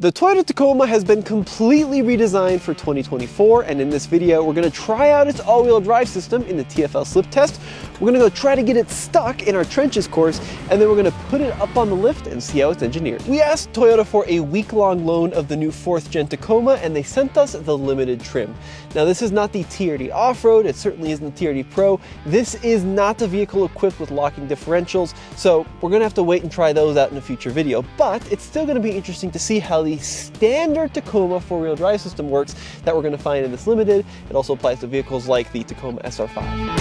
The Toyota Tacoma has been completely redesigned for 2024, and in this video we're going to try out its all-wheel drive system in the TFL slip test. We're going to go try to get it stuck in our trenches course, and then we're going to put it up on the lift and see how it's engineered. We asked Toyota for a week-long loan of the new 4th gen Tacoma, and they sent us the limited trim. Now this is not the TRD Off-Road, it certainly isn't the TRD Pro. This is not a vehicle equipped with locking differentials, so we're going to have to wait and try those out in a future video. But it's still going to be interesting to see how the standard Tacoma 4-wheel drive system works that we're going to find in this limited. It also applies to vehicles like the Tacoma SR5.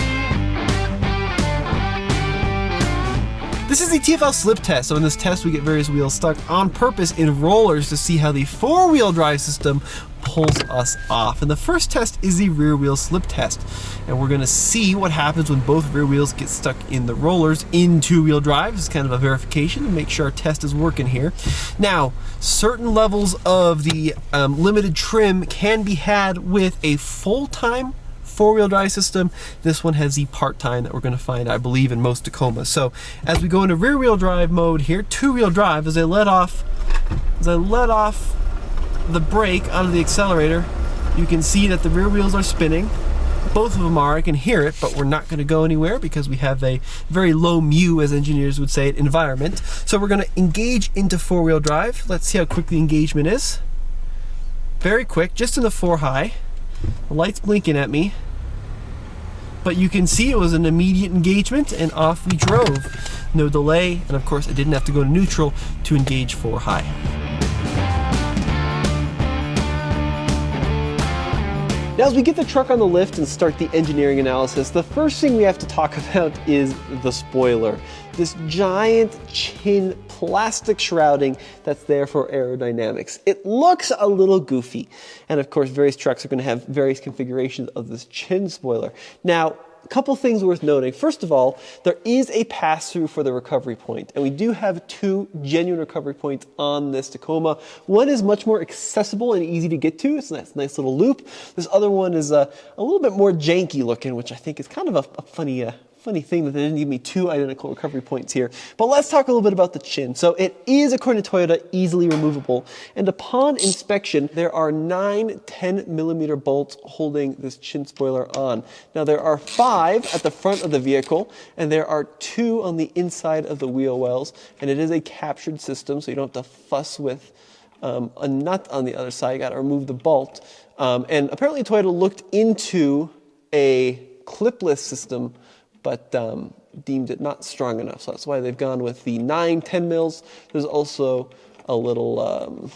This is the TFL slip test, so in this test we get various wheels stuck on purpose in rollers to see how the 4-wheel drive system pulls us off. And the first test is the rear wheel slip test, and we're going to see what happens when both rear wheels get stuck in the rollers in 2-wheel drive. It's kind of a verification to make sure our test is working here. Now, certain levels of the limited trim can be had with a full-time 4-wheel drive system. This one has the part-time that we're going to find, I believe, in most Tacomas. So as we go into rear-wheel drive mode here, 2-wheel drive, as I let off the brake out of the accelerator, you can see that the rear wheels are spinning. Both of them are. I can hear it, but we're not going to go anywhere because we have a very low mu, as engineers would say, environment. So we're going to engage into 4-wheel drive. Let's see how quick the engagement is. Very quick, just in the 4 high. The light's blinking at me, but you can see it was an immediate engagement, and off we drove. No delay, and of course I didn't have to go to neutral to engage 4 high. Now as we get the truck on the lift and start the engineering analysis, the first thing we have to talk about is the spoiler. This giant chin plastic shrouding that's there for aerodynamics. It looks a little goofy, and of course various trucks are going to have various configurations of this chin spoiler. Now, a couple things worth noting. First of all, there is a pass-through for the recovery point, and we do have 2 genuine recovery points on this Tacoma. One is much more accessible and easy to get to. It's a nice little loop. This other one is a little bit more janky looking, which I think is kind of a funny thing that they didn't give me 2 identical recovery points here. But let's talk a little bit about the chin. So it is, according to Toyota, easily removable. And upon inspection, there are 9 10-millimeter bolts holding this chin spoiler on. Now there are 5 at the front of the vehicle, and there are 2 on the inside of the wheel wells. And it is a captured system, so you don't have to fuss with a nut on the other side. You got to remove the bolt. And apparently Toyota looked into a clipless system, but deemed it not strong enough. So that's why they've gone with the 9 10 mils. There's also a little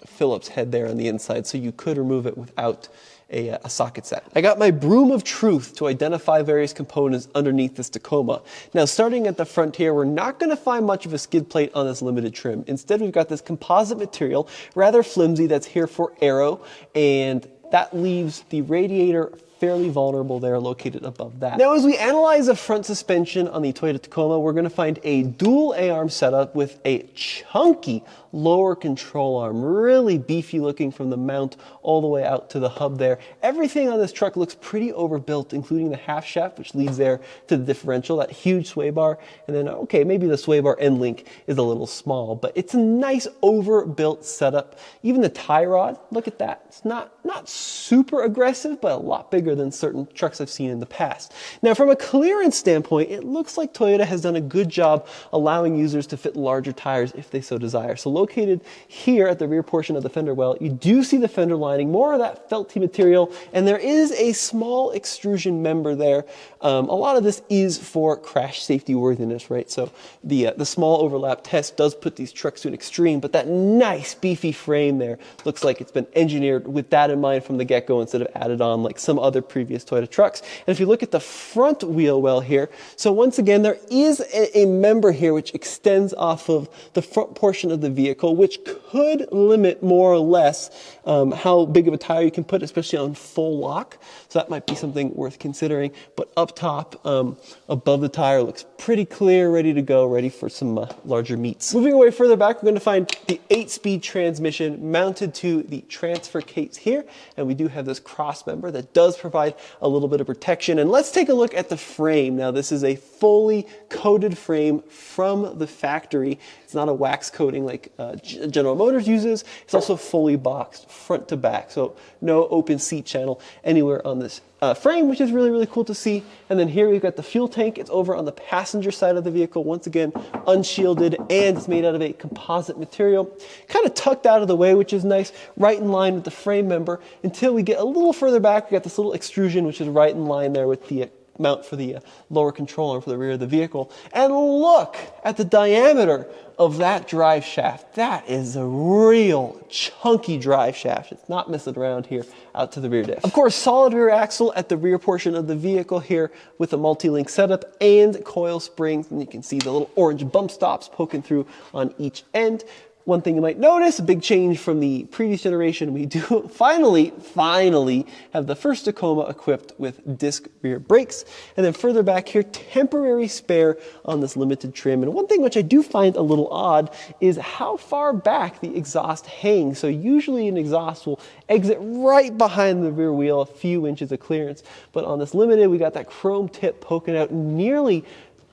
Phillips head there on the inside, so you could remove it without a socket set. I got my broom of truth to identify various components underneath this Tacoma. Now, starting at the front here, we're not going to find much of a skid plate on this limited trim. Instead, we've got this composite material, rather flimsy, that's here for aero, and that leaves the radiator fairly vulnerable there, located above that. Now, as we analyze the front suspension on the Toyota Tacoma, we're going to find a dual A-arm setup with a chunky lower control arm, really beefy looking from the mount all the way out to the hub there. Everything on this truck looks pretty overbuilt, including the half shaft, which leads there to the differential, that huge sway bar, and then, okay, maybe the sway bar end link is a little small, but it's a nice overbuilt setup. Even the tie rod, look at that. It's not super aggressive, but a lot bigger than certain trucks I've seen in the past. Now, from a clearance standpoint, it looks like Toyota has done a good job allowing users to fit larger tires if they so desire. So located here at the rear portion of the fender well, you do see the fender lining, more of that felty material, and there is a small extrusion member there. A lot of this is for crash safety worthiness, right? So the small overlap test does put these trucks to an extreme, but that nice beefy frame there looks like it's been engineered with that in mind from the get-go instead of added on like some other previous Toyota trucks. And if you look at the front wheel well here, so once again, there is a member here which extends off of the front portion of the vehicle, which could limit more or less how big of a tire you can put, especially on full lock. So that might be something worth considering. But up top, above the tire, looks pretty clear, ready to go, ready for some larger meets. Moving away further back, we're going to find the 8-speed transmission mounted to the transfer case here. And we do have this cross member that does provide provide a little bit of protection. And let's take a look at the frame. Now, this is a fully coated frame from the factory. It's not a wax coating like General Motors uses. It's also fully boxed front to back, so no open seat channel anywhere on this frame, which is really, really cool to see. And then here we've got the fuel tank. It's over on the passenger side of the vehicle, once again unshielded, and it's made out of a composite material, kind of tucked out of the way, which is nice, right in line with the frame member. Until we get a little further back, we got this little extrusion, which is right in line there with the mount for the lower control arm for the rear of the vehicle. And look at the diameter of that drive shaft. That is a real chunky drive shaft. It's not messing around here out to the rear diff. Of course, solid rear axle at the rear portion of the vehicle here with a multi-link setup and coil springs. And you can see the little orange bump stops poking through on each end. One thing you might notice, a big change from the previous generation, we do finally have the first Tacoma equipped with disc rear brakes. And then further back here, temporary spare on this limited trim. And one thing which I do find a little odd is how far back the exhaust hangs. So usually an exhaust will exit right behind the rear wheel, a few inches of clearance. But on this limited, we got that chrome tip poking out nearly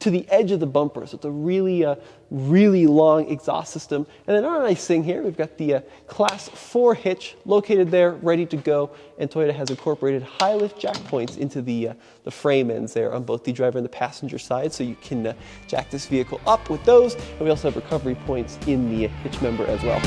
to the edge of the bumper. So it's a really long exhaust system. And then another nice thing here, we've got the Class 4 hitch located there, ready to go. And Toyota has incorporated high lift jack points into the frame ends there on both the driver and the passenger side. So you can jack this vehicle up with those. And we also have recovery points in the hitch member as well.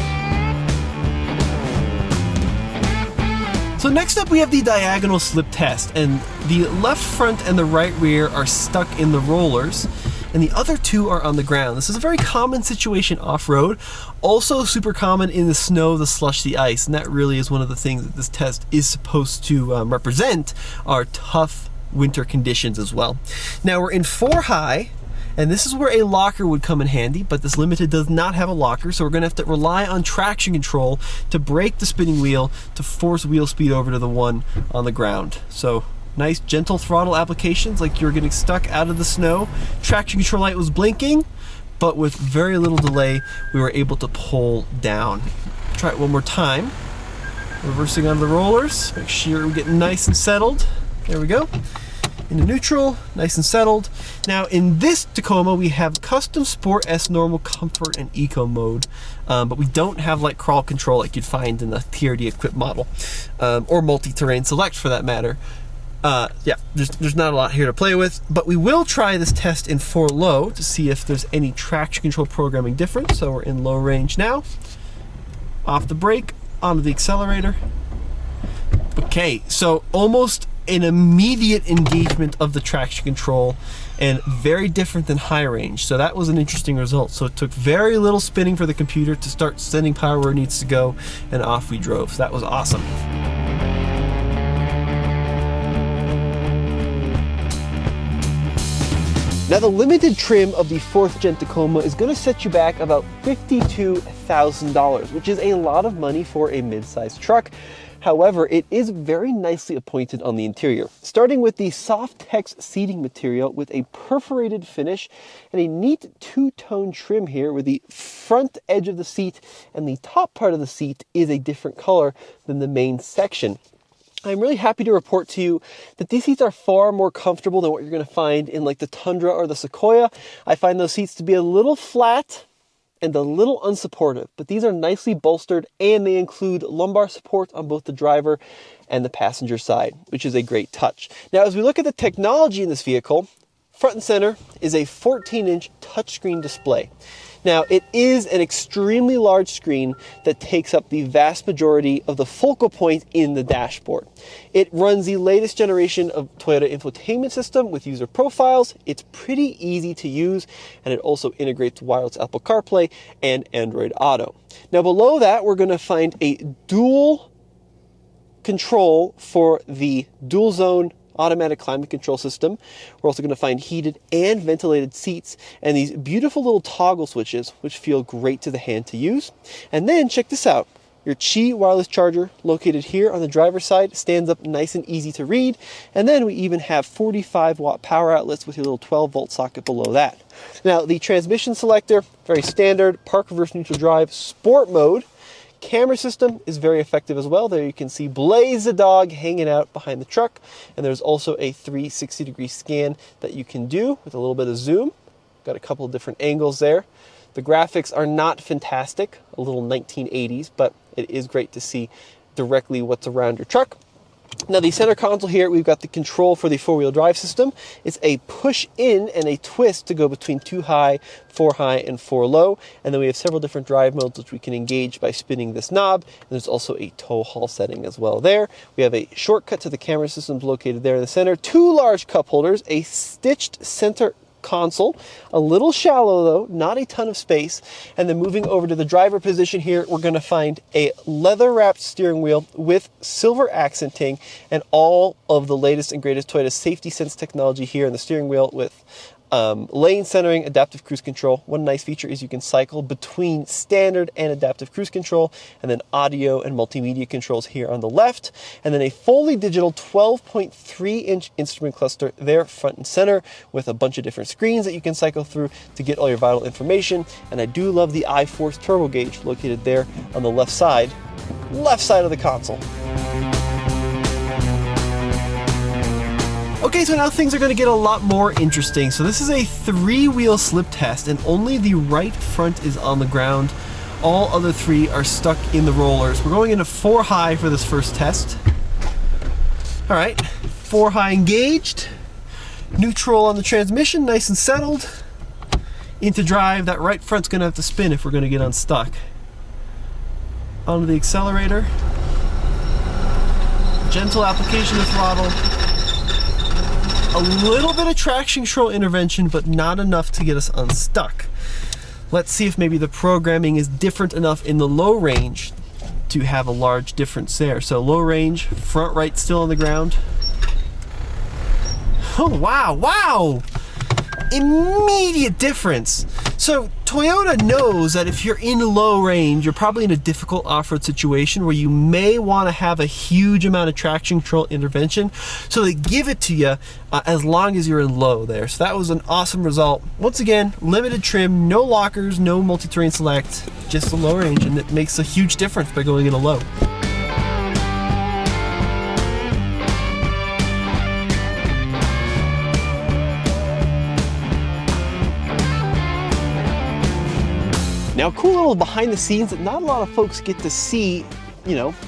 So next up we have the diagonal slip test, and the left front and the right rear are stuck in the rollers and the other two are on the ground. This is a very common situation off-road, also super common in the snow, the slush, the ice, and that really is one of the things that this test is supposed to represent, are tough winter conditions as well. Now we're in 4 high, and this is where a locker would come in handy, but this Limited does not have a locker, so we're gonna have to rely on traction control to brake the spinning wheel to force wheel speed over to the one on the ground. So nice gentle throttle applications like you're getting stuck out of the snow. Traction control light was blinking, but with very little delay, we were able to pull down. Try it one more time. Reversing on the rollers, make sure we get nice and settled. There we go. Into neutral, nice and settled. Now in this Tacoma, we have Custom Sport, S, Normal, Comfort, and Eco mode, but we don't have like crawl control like you'd find in the TRD equipped model, or multi-terrain select for that matter. Yeah, there's not a lot here to play with, but we will try this test in 4 low to see if there's any traction control programming difference. So we're in low range now. Off the brake, onto the accelerator. Okay, so almost an immediate engagement of the traction control, and very different than high range. So that was an interesting result. So it took very little spinning for the computer to start sending power where it needs to go, and off we drove. So that was awesome. Now the limited trim of the 4th gen Tacoma is going to set you back about $52,000, which is a lot of money for a mid-sized truck. However, it is very nicely appointed on the interior, starting with the Softex seating material with a perforated finish and a neat 2-tone trim here, where the front edge of the seat and the top part of the seat is a different color than the main section. I'm really happy to report to you that these seats are far more comfortable than what you're going to find in like the Tundra or the Sequoia. I find those seats to be a little flat and a little unsupportive, but these are nicely bolstered, and they include lumbar support on both the driver and the passenger side, which is a great touch. Now, as we look at the technology in this vehicle, front and center is a 14-inch touchscreen display. Now, it is an extremely large screen that takes up the vast majority of the focal point in the dashboard. It runs the latest generation of Toyota infotainment system with user profiles. It's pretty easy to use, and it also integrates wireless Apple CarPlay and Android Auto. Now, below that, we're going to find a dual control for the dual zone automatic climate control system. We're also going to find heated and ventilated seats and these beautiful little toggle switches, which feel great to the hand to use. And then check this out. Your Qi wireless charger, located here on the driver's side, stands up nice and easy to read. And then we even have 45-watt power outlets with your little 12-volt socket below that. Now, the transmission selector, very standard, park, reverse, neutral drive, sport mode, camera system is very effective as well. There you can see Blaze the dog hanging out behind the truck. And there's also a 360-degree scan that you can do with a little bit of zoom. Got a couple of different angles there. The graphics are not fantastic, a little 1980s, but it is great to see directly what's around your truck. Now the center console here, we've got the control for the four-wheel drive system. It's a push in and a twist to go between 2 high, 4 high, and 4 low. And then we have several different drive modes which we can engage by spinning this knob. And there's also a tow haul setting as well there. We have a shortcut to the camera systems located there in the center. 2 large cup holders, a stitched center console, a little shallow though, not a ton of space. And then moving over to the driver position here, we're going to find a leather wrapped steering wheel with silver accenting and all of the latest and greatest Toyota safety sense technology here in the steering wheel with lane centering, adaptive cruise control. One nice feature is you can cycle between standard and adaptive cruise control, and then audio and multimedia controls here on the left, and then a fully digital 12.3-inch instrument cluster there front and center with a bunch of different screens that you can cycle through to get all your vital information. And I do love the iForce turbo gauge located there on the left side of the console. Okay, so now things are going to get a lot more interesting. So this is a 3-wheel slip test, and only the right front is on the ground. All other 3 are stuck in the rollers. We're going into 4 high for this first test. All right, 4 high engaged. Neutral on the transmission, nice and settled. Into drive, that right front's going to have to spin if we're going to get unstuck. Onto the accelerator. Gentle application of throttle. A little bit of traction control intervention, but not enough to get us unstuck. Let's see if maybe the programming is different enough in the low range to have a large difference there. So low range, front right still on the ground. Oh, wow. Immediate difference. So Toyota knows that if you're in low range, you're probably in a difficult off-road situation where you may want to have a huge amount of traction control intervention. So they give it to you as long as you're in low there. So that was an awesome result. Once again, limited trim, no lockers, no multi-terrain select, just the low range, and it makes a huge difference by going into low. Now, cool little behind the scenes that not a lot of folks get to see,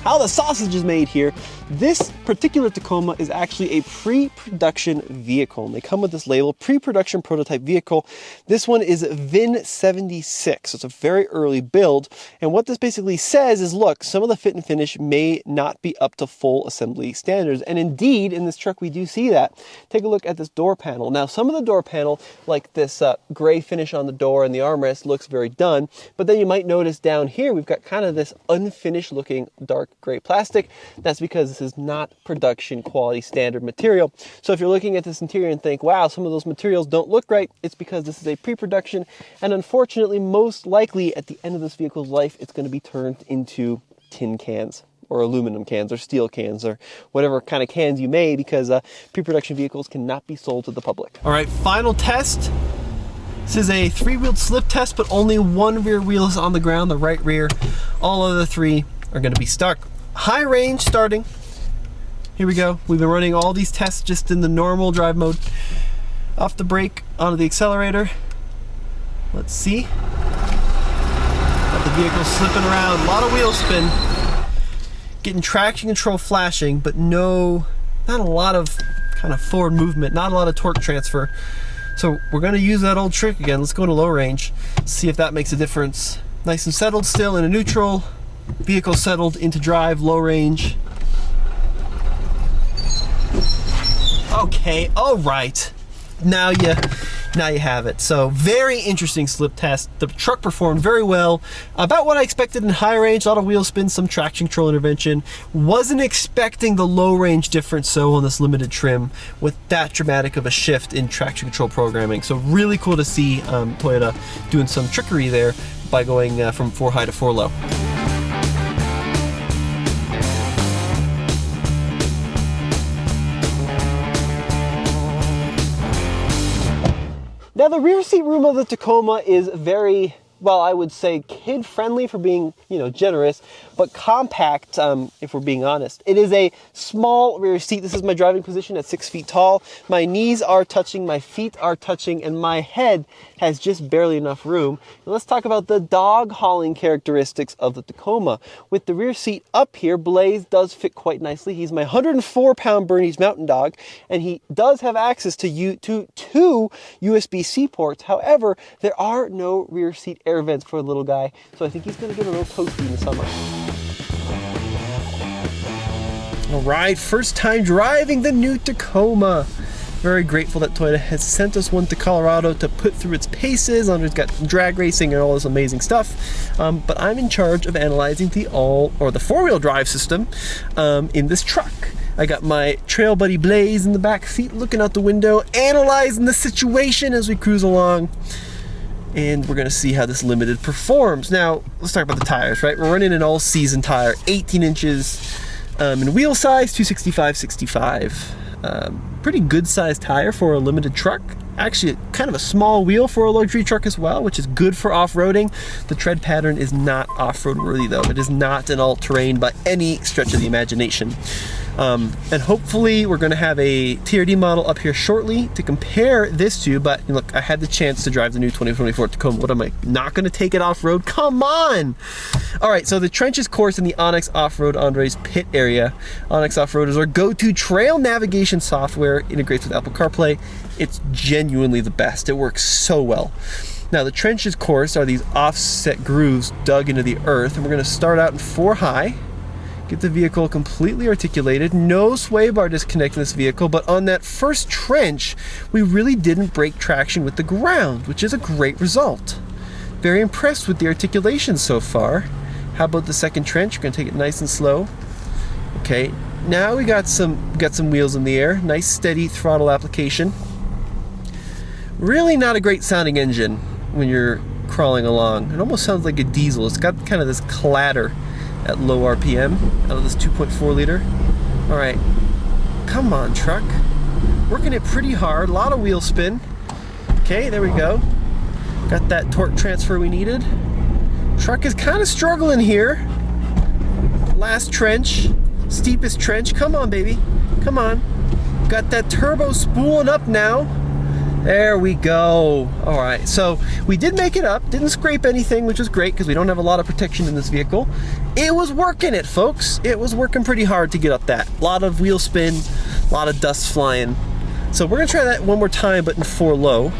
how the sausage is made here. This particular Tacoma is actually a pre-production vehicle. And they come with this label, pre-production prototype vehicle. This one is VIN 76, so it's a very early build. And what this basically says is, look, some of the fit and finish may not be up to full assembly standards. And indeed, in this truck, we do see that. Take a look at this door panel. Now, some of the door panel, like this gray finish on the door and the armrest, looks very done. But then you might notice down here, we've got kind of this unfinished looking dark gray plastic. That's because this is not production quality standard material. So if you're looking at this interior and think, wow, some of those materials don't look right, it's because this is a pre-production, and unfortunately, most likely at the end of this vehicle's life, it's going to be turned into tin cans or aluminum cans or steel cans or whatever kind of cans you may, because pre-production vehicles cannot be sold to the public. All right, final test. This is a 3-wheeled slip test, but only 1 rear wheel is on the ground, the right rear. All other 3 are going to be stuck. High range starting. Here we go. We've been running all these tests just in the normal drive mode. Off the brake, onto the accelerator. Let's see. Got the vehicle slipping around. A lot of wheel spin. Getting traction control flashing, but not a lot of kind of forward movement, not a lot of torque transfer. So we're going to use that old trick again. Let's go to low range, see if that makes a difference. Nice and settled still in a neutral. Vehicle settled into drive, low range. Okay, all right. Now you have it. So very interesting slip test. The truck performed very well. About what I expected in high range, a lot of wheel spin, some traction control intervention. Wasn't expecting the low range difference so on this limited trim with that dramatic of a shift in traction control programming. So really cool to see Toyota doing some trickery there by going from 4 high to 4 low. Now, the rear seat room of the Tacoma is very, well, I would say kid-friendly for being, generous. but compact, if we're being honest. It is a small rear seat. This is my driving position at 6 feet tall. My knees are touching, my feet are touching, and my head has just barely enough room. And let's talk about the dog hauling characteristics of the Tacoma. With the rear seat up here, Blaze does fit quite nicely. He's my 104-pound Bernese Mountain Dog, and he does have access to two USB-C ports. However, there are no rear seat air vents for a little guy, so I think he's going to get a little toasty in the summer. All right, first time driving the new Tacoma. Very grateful that Toyota has sent us one to Colorado to put through its paces. It's got drag racing and all this amazing stuff. But I'm in charge of analyzing the four-wheel drive system in this truck. I got my trail buddy Blaze in the back seat, looking out the window, analyzing the situation as we cruise along. And we're gonna see how this Limited performs. Now, let's talk about the tires, right? We're running an all-season tire, 18 inches in wheel size, 265/65. Pretty good sized tire for a Limited truck. Actually, kind of a small wheel for a luxury truck as well, which is good for off-roading. The tread pattern is not off-road worthy though. It is not an all-terrain by any stretch of the imagination. And hopefully we're going to have a TRD model up here shortly to compare this to, but look, I had the chance to drive the new 2024 Tacoma. What am I, not going to take it off-road? Come on! All right, so the trenches course in the Onyx Off-Road Andre's pit area. Onyx Off-Road is our go-to trail navigation software, integrates with Apple CarPlay. It's genuinely the best. It works so well. Now the trenches course are these offset grooves dug into the earth, and we're going to start out in 4 high. Get the vehicle completely articulated, no sway bar disconnect in this vehicle, but on that first trench, we really didn't break traction with the ground, which is a great result. Very impressed with the articulation so far. How about the second trench? We're gonna take it nice and slow. Okay, now we got some wheels in the air, nice steady throttle application. Really not a great sounding engine when you're crawling along. It almost sounds like a diesel. It's got kind of this clatter at low RPM out of this 2.4 liter. All right, come on truck. Working it pretty hard, a lot of wheel spin. Okay, there we go. Got that torque transfer we needed. Truck is kind of struggling here. Last trench, steepest trench. Come on, baby, come on. Got that turbo spooling up now. There we go. All right, so we did make it up, didn't scrape anything, which is great because we don't have a lot of protection in this vehicle. It was working it, folks. It was working pretty hard to get up that. A lot of wheel spin, a lot of dust flying. So we're gonna try that one more time, but in 4 low.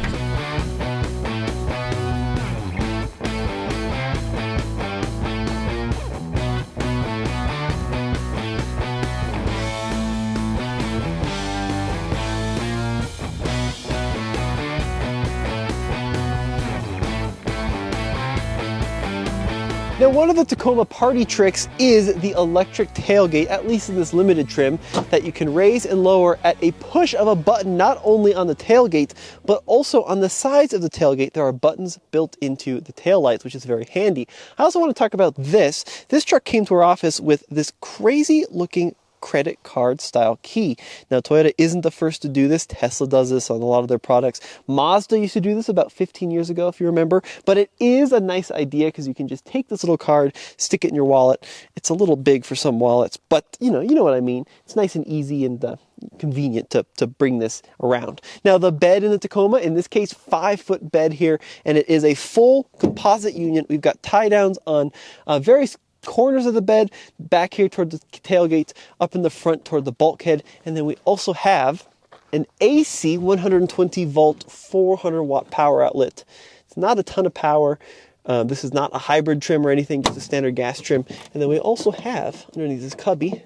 Now, one of the Tacoma party tricks is the electric tailgate, at least in this Limited trim, that you can raise and lower at a push of a button, not only on the tailgate, but also on the sides of the tailgate. There are buttons built into the taillights, which is very handy. I also want to talk about this. This truck came to our office with this crazy looking credit card style key. Now, Toyota isn't the first to do this. Tesla does this on a lot of their products. Mazda used to do this about 15 years ago, if you remember, but it is a nice idea because you can just take this little card, stick it in your wallet. It's a little big for some wallets, but you know what I mean. It's nice and easy and convenient to bring this around. Now, the bed in the Tacoma, in this case, 5-foot bed here, and it is a full composite union. We've got tie downs on various corners of the bed, back here toward the tailgate, up in the front toward the bulkhead, and then we also have an AC 120 volt 400 watt power outlet. It's not a ton of power. This is not a hybrid trim or anything, just a standard gas trim. And then we also have underneath this cubby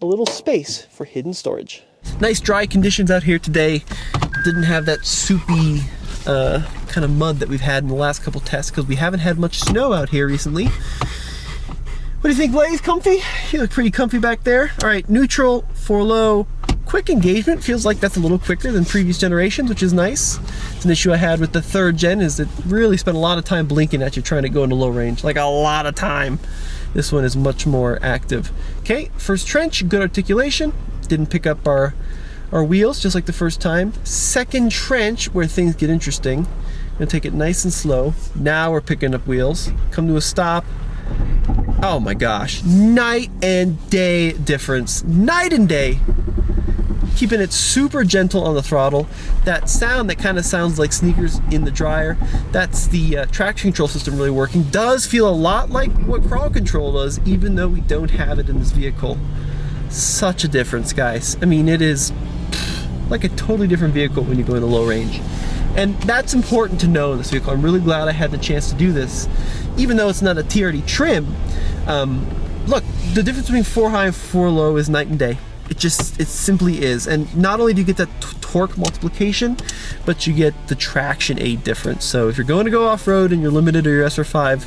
a little space for hidden storage. Nice dry conditions out here today. Didn't have that soupy kind of mud that we've had in the last couple tests because we haven't had much snow out here recently. What do you think, Blaze? Comfy? You look pretty comfy back there. All right, neutral, 4 low, quick engagement. Feels like that's a little quicker than previous generations, which is nice. It's an issue I had with the 3rd gen is it really spent a lot of time blinking at you trying to go into low range, like a lot of time. This one is much more active. Okay, first trench, good articulation. Didn't pick up our wheels, just like the first time. Second trench, where things get interesting. Gonna take it nice and slow. Now we're picking up wheels. Come to a stop. Oh my gosh, night and day difference. Night and day. Keeping it super gentle on the throttle. That sound that kind of sounds like sneakers in the dryer, that's the traction control system really working. Does feel a lot like what crawl control does, even though we don't have it in this vehicle. Such a difference, guys. I mean, it is like a totally different vehicle when you go into low range. And that's important to know in this vehicle. I'm really glad I had the chance to do this, even though it's not a TRD trim. Look, the difference between 4 high and 4 low is night and day. It simply is. And not only do you get that torque multiplication, but you get the traction aid difference. So if you're going to go off-road and you're limited to your SR5,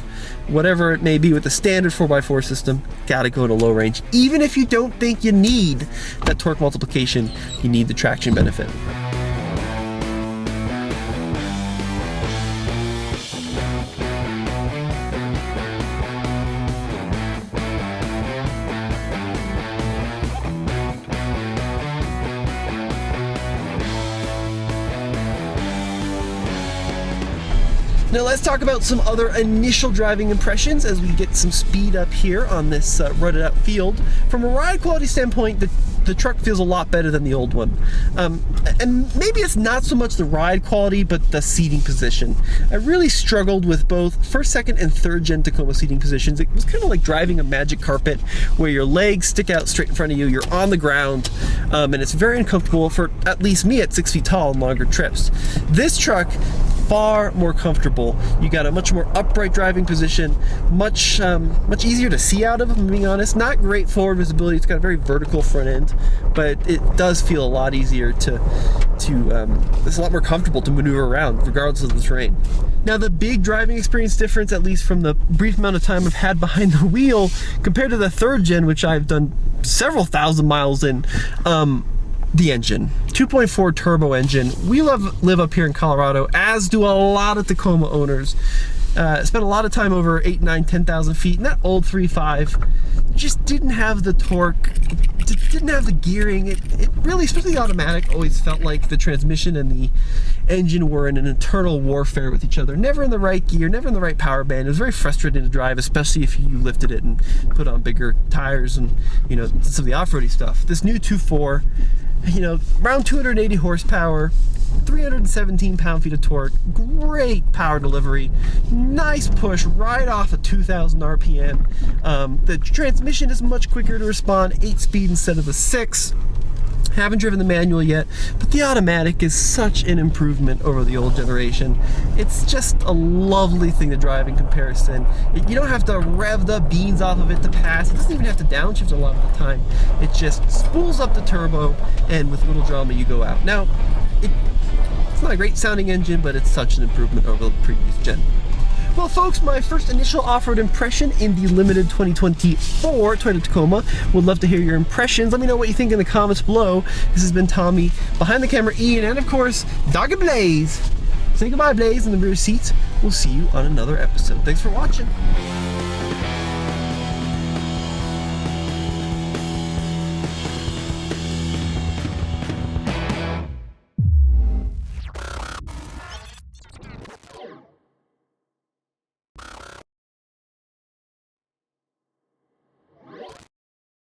whatever it may be with the standard 4x4 system, gotta go to low range. Even if you don't think you need that torque multiplication, you need the traction benefit. Now let's talk about some other initial driving impressions as we get some speed up here on this rutted out field. From a ride quality standpoint, the truck feels a lot better than the old one. And maybe it's not so much the ride quality, but the seating position. I really struggled with both first, second, and third gen Tacoma seating positions. It was kind of like driving a magic carpet where your legs stick out straight in front of you, you're on the ground, and it's very uncomfortable for at least me at 6 feet tall on longer trips. This truck, far more comfortable. You got a much more upright driving position, much easier to see out of, if I'm being honest. Not great forward visibility. It's got a very vertical front end, but it does feel a lot easier it's a lot more comfortable to maneuver around regardless of the terrain. Now the big driving experience difference, at least from the brief amount of time I've had behind the wheel compared to the third gen, which I've done several thousand miles in, the engine. 2.4 turbo engine. We live up here in Colorado, as do a lot of Tacoma owners. Spent a lot of time over 8, 9, 10,000 feet, and that old 3.5 just didn't have the torque, didn't have the gearing. It really, especially the automatic, always felt like the transmission and the engine were in an internal warfare with each other. Never in the right gear, never in the right power band. It was very frustrating to drive, especially if you lifted it and put on bigger tires and, you know, some of the off-roady stuff. This new 2.4, you know, around 280 horsepower, 317 pound-feet of torque, great power delivery, nice push right off of 2,000 RPM. The transmission is much quicker to respond, 8-speed instead of the 6. Haven't driven the manual yet, but the automatic is such an improvement over the old generation. It's just a lovely thing to drive in comparison. You don't have to rev the beans off of it to pass. It doesn't even have to downshift a lot of the time. It just spools up the turbo, and with little drama you go out. Now, it's not a great sounding engine, but it's such an improvement over the previous gen. Well folks, my first initial off-road impression in the limited 2024 Toyota Tacoma. Would love to hear your impressions. Let me know what you think in the comments below. This has been Tommy, behind the camera Ian, and of course, Doggy Blaze. Say goodbye, Blaze, in the rear seats. We'll see you on another episode. Thanks for watching.